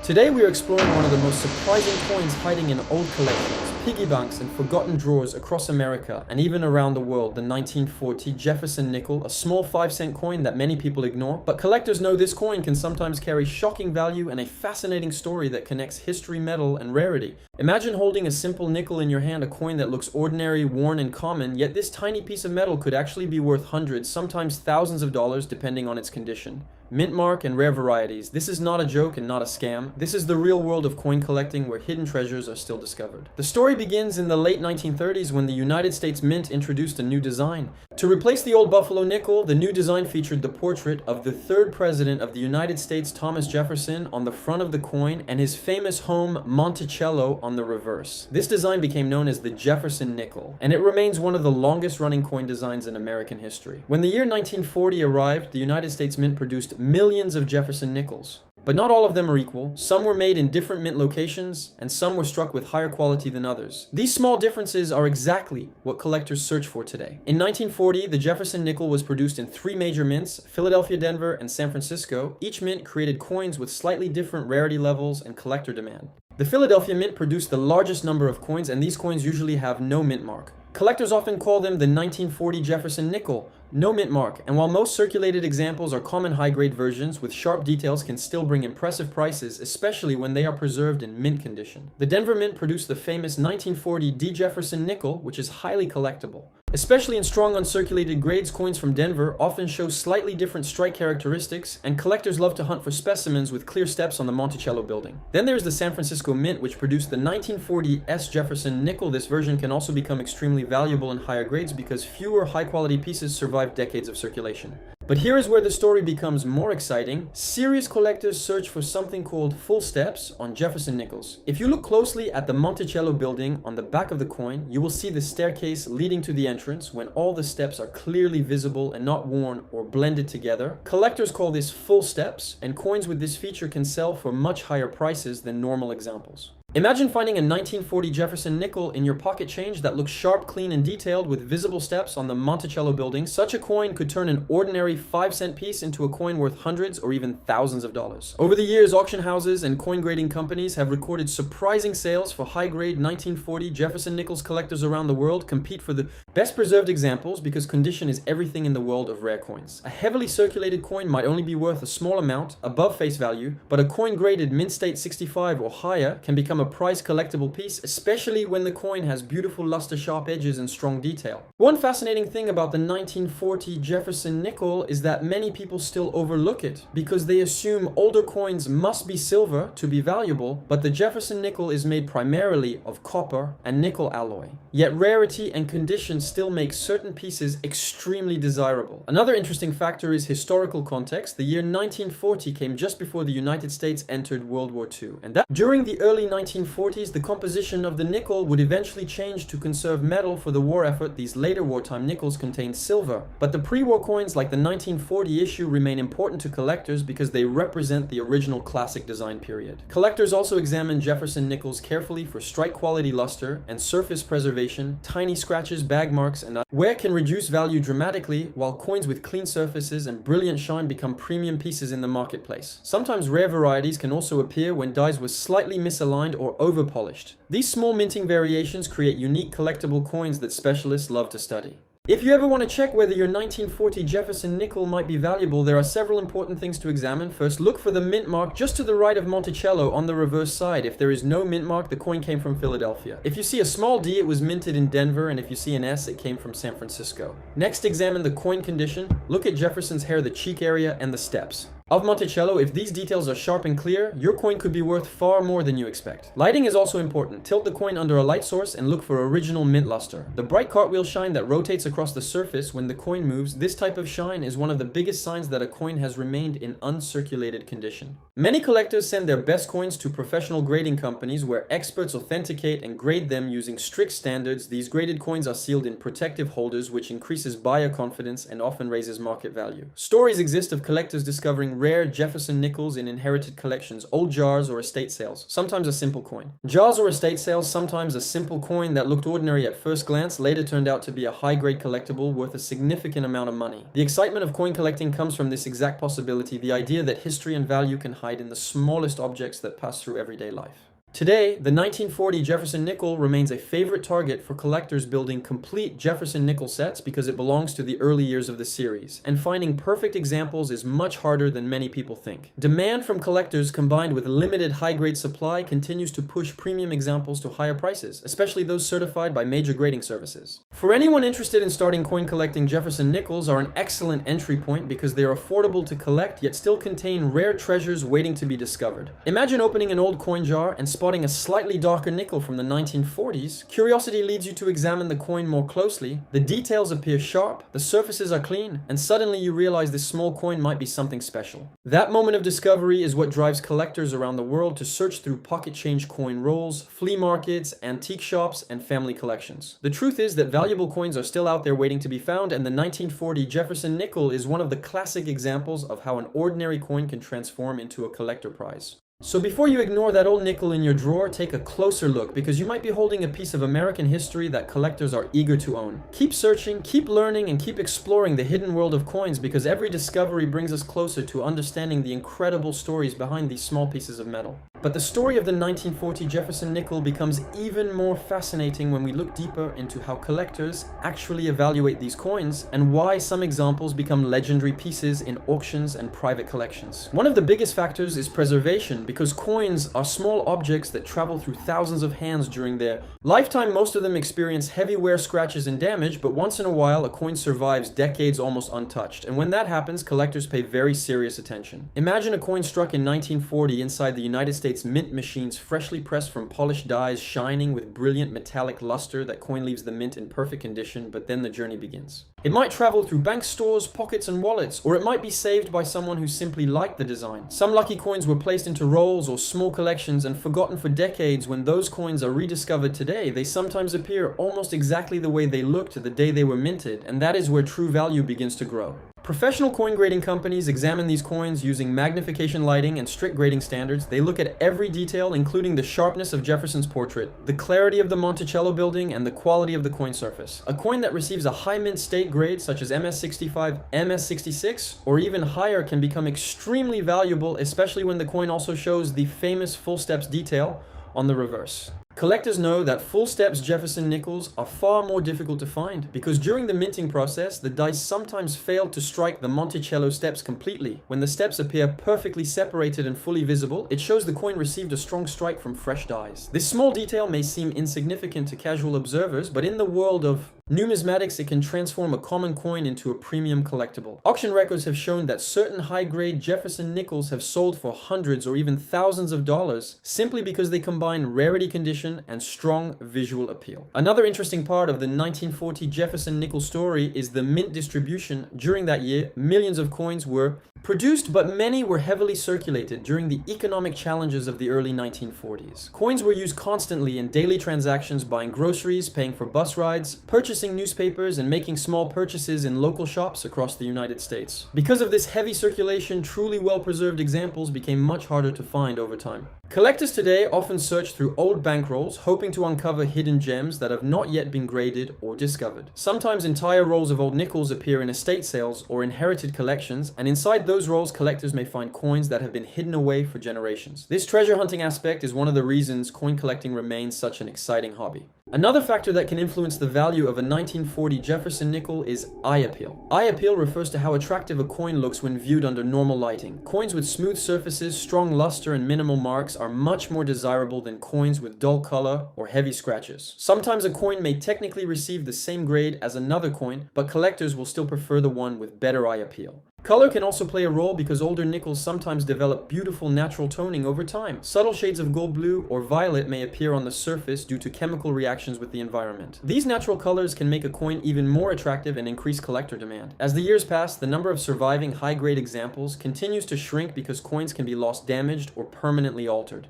Today we are exploring one of the most surprising coins hiding in old collections, piggy banks, and forgotten drawers across America and even around the world, the 1940 Jefferson Nickel, a small 5-cent coin that many people ignore, but collectors know this coin can sometimes carry shocking value and a fascinating story that connects history, metal, and rarity. Imagine holding a simple nickel in your hand, a coin that looks ordinary, worn, and common, yet this tiny piece of metal could actually be worth hundreds, sometimes thousands of dollars depending on its condition. Mint mark and rare varieties. This is not a joke and not a scam. This is the real world of coin collecting where hidden treasures are still discovered. The story begins in the late 1930s when the United States Mint introduced a new design. To replace the old Buffalo nickel, the new design featured the portrait of the third president of the United States, Thomas Jefferson, on the front of the coin and his famous home, Monticello, on the reverse. This design became known as the Jefferson Nickel, and it remains one of the longest running coin designs in American history. When the year 1940 arrived, the United States Mint produced millions of Jefferson Nickels. But not all of them are equal. Some were made in different mint locations, and some were struck with higher quality than others. These small differences are exactly what collectors search for today. In 1940, the Jefferson Nickel was produced in 3 major mints, Philadelphia, Denver, and San Francisco. Each mint created coins with slightly different rarity levels and collector demand. The Philadelphia Mint produced the largest number of coins, and these coins usually have no mint mark. Collectors often call them the 1940 Jefferson Nickel, no mint mark, and while most circulated examples are common high-grade versions with sharp details can still bring impressive prices, especially when they are preserved in mint condition. The Denver Mint produced the famous 1940 D. Jefferson Nickel, which is highly collectible. Especially in strong uncirculated grades, coins from Denver often show slightly different strike characteristics, and collectors love to hunt for specimens with clear steps on the Monticello building. Then there's the San Francisco Mint, which produced the 1940 S. Jefferson Nickel. This version can also become extremely valuable in higher grades because fewer high-quality pieces survive decades of circulation. But here is where the story becomes more exciting. Serious collectors search for something called full steps on Jefferson Nickels. If you look closely at the Monticello building on the back of the coin, you will see the staircase leading to the entrance when all the steps are clearly visible and not worn or blended together. Collectors call this full steps, and coins with this feature can sell for much higher prices than normal examples. Imagine finding a 1940 Jefferson Nickel in your pocket change that looks sharp, clean, and detailed with visible steps on the Monticello building. Such a coin could turn an ordinary 5-cent piece into a coin worth hundreds or even thousands of dollars. Over the years, auction houses and coin grading companies have recorded surprising sales for high-grade 1940 Jefferson Nickels. Collectors around the world compete for the best preserved examples because condition is everything in the world of rare coins. A heavily circulated coin might only be worth a small amount above face value, but a coin graded mint state 65 or higher can become a prized collectible piece, especially when the coin has beautiful luster sharp edges and strong detail. One fascinating thing about the 1940 Jefferson Nickel is that many people still overlook it because they assume older coins must be silver to be valuable, but the Jefferson Nickel is made primarily of copper and nickel alloy. Yet rarity and condition still make certain pieces extremely desirable. Another interesting factor is historical context. The year 1940 came just before the United States entered World War II, and that during the early 1940s, the composition of the nickel would eventually change to conserve metal for the war effort. These later wartime nickels contained silver, but the pre-war coins like the 1940 issue remain important to collectors because they represent the original classic design period. Collectors also examine Jefferson Nickels carefully for strike quality luster and surface preservation. Tiny scratches, bag marks, and wear can reduce value dramatically, while coins with clean surfaces and brilliant shine become premium pieces in the marketplace. Sometimes rare varieties can also appear when dies were slightly misaligned or over-polished. These small minting variations create unique collectible coins that specialists love to study. If you ever want to check whether your 1940 Jefferson Nickel might be valuable, there are several important things to examine. First, look for the mint mark just to the right of Monticello on the reverse side. If there is no mint mark, the coin came from Philadelphia. If you see a small D, it was minted in Denver, and if you see an S, it came from San Francisco. Next, examine the coin condition. Look at Jefferson's hair, the cheek area, and the steps. Of Monticello, if these details are sharp and clear, your coin could be worth far more than you expect. Lighting is also important. Tilt the coin under a light source and look for original mint luster. The bright cartwheel shine that rotates across the surface when the coin moves, this type of shine is one of the biggest signs that a coin has remained in uncirculated condition. Many collectors send their best coins to professional grading companies where experts authenticate and grade them using strict standards. These graded coins are sealed in protective holders, which increases buyer confidence and often raises market value. Stories exist of collectors discovering finding rare Jefferson Nickels in inherited collections, old jars, or estate sales, sometimes a simple coin. Jars or estate sales, sometimes a simple coin that looked ordinary at first glance, later turned out to be a high-grade collectible worth a significant amount of money. The excitement of coin collecting comes from this exact possibility, the idea that history and value can hide in the smallest objects that pass through everyday life. Today, the 1940 Jefferson Nickel remains a favorite target for collectors building complete Jefferson Nickel sets because it belongs to the early years of the series, and finding perfect examples is much harder than many people think. Demand from collectors combined with limited high-grade supply continues to push premium examples to higher prices, especially those certified by major grading services. For anyone interested in starting coin collecting, Jefferson Nickels are an excellent entry point because they are affordable to collect yet still contain rare treasures waiting to be discovered. Imagine opening an old coin jar and spotting a slightly darker nickel from the 1940s, curiosity leads you to examine the coin more closely, the details appear sharp, the surfaces are clean, and suddenly you realize this small coin might be something special. That moment of discovery is what drives collectors around the world to search through pocket change coin rolls, flea markets, antique shops, and family collections. The truth is that valuable coins are still out there waiting to be found, and the 1940 Jefferson Nickel is one of the classic examples of how an ordinary coin can transform into a collector prize. So before you ignore that old nickel in your drawer, take a closer look because you might be holding a piece of American history that collectors are eager to own. Keep searching, keep learning, and keep exploring the hidden world of coins because every discovery brings us closer to understanding the incredible stories behind these small pieces of metal. But the story of the 1940 Jefferson Nickel becomes even more fascinating when we look deeper into how collectors actually evaluate these coins and why some examples become legendary pieces in auctions and private collections. One of the biggest factors is preservation, because coins are small objects that travel through thousands of hands during their lifetime. Most of them experience heavy wear, scratches, and damage, but once in a while a coin survives decades almost untouched, and when that happens, collectors pay very serious attention. Imagine a coin struck in 1940 inside the United States mint machines, freshly pressed from polished dies, shining with brilliant metallic luster. That coin leaves the mint in perfect condition, but then the journey begins. It might travel through bank stores, pockets, and wallets, or it might be saved by someone who simply liked the design. Some lucky coins were placed into rolls or small collections and forgotten for decades. When those coins are rediscovered today, they sometimes appear almost exactly the way they looked the day they were minted, and that is where true value begins to grow. Professional coin grading companies examine these coins using magnification lighting and strict grading standards. They look at every detail, including the sharpness of Jefferson's portrait, the clarity of the Monticello building, and the quality of the coin surface. A coin that receives a high mint state grade such as MS65, MS66, or even higher can become extremely valuable, especially when the coin also shows the famous full steps detail on the reverse. Collectors know that full steps Jefferson Nickels are far more difficult to find because during the minting process, the dice sometimes fail to strike the Monticello steps completely. When the steps appear perfectly separated and fully visible, it shows the coin received a strong strike from fresh dies. This small detail may seem insignificant to casual observers, but in the world of numismatics, it can transform a common coin into a premium collectible. Auction records have shown that certain high-grade Jefferson Nickels have sold for hundreds or even thousands of dollars simply because they combine rarity condition and strong visual appeal. Another interesting part of the 1940 Jefferson Nickel story is the mint distribution. During that year, millions of coins were produced, but many were heavily circulated during the economic challenges of the early 1940s. Coins were used constantly in daily transactions, buying groceries, paying for bus rides, purchasing newspapers, and making small purchases in local shops across the United States. Because of this heavy circulation, truly well-preserved examples became much harder to find over time. Collectors today often search through old bankrolls, hoping to uncover hidden gems that have not yet been graded or discovered. Sometimes entire rolls of old nickels appear in estate sales or inherited collections, and inside those rolls, collectors may find coins that have been hidden away for generations. This treasure hunting aspect is one of the reasons coin collecting remains such an exciting hobby. Another factor that can influence the value of a 1940 Jefferson nickel is eye appeal. Eye appeal refers to how attractive a coin looks when viewed under normal lighting. Coins with smooth surfaces, strong luster, and minimal marks are much more desirable than coins with dull color or heavy scratches. Sometimes a coin may technically receive the same grade as another coin, but collectors will still prefer the one with better eye appeal. Color can also play a role because older nickels sometimes develop beautiful natural toning over time. Subtle shades of gold blue or violet may appear on the surface due to chemical reactions with the environment. These natural colors can make a coin even more attractive and increase collector demand. As the years pass, the number of surviving high-grade examples continues to shrink because coins can be lost damaged or permanently altered.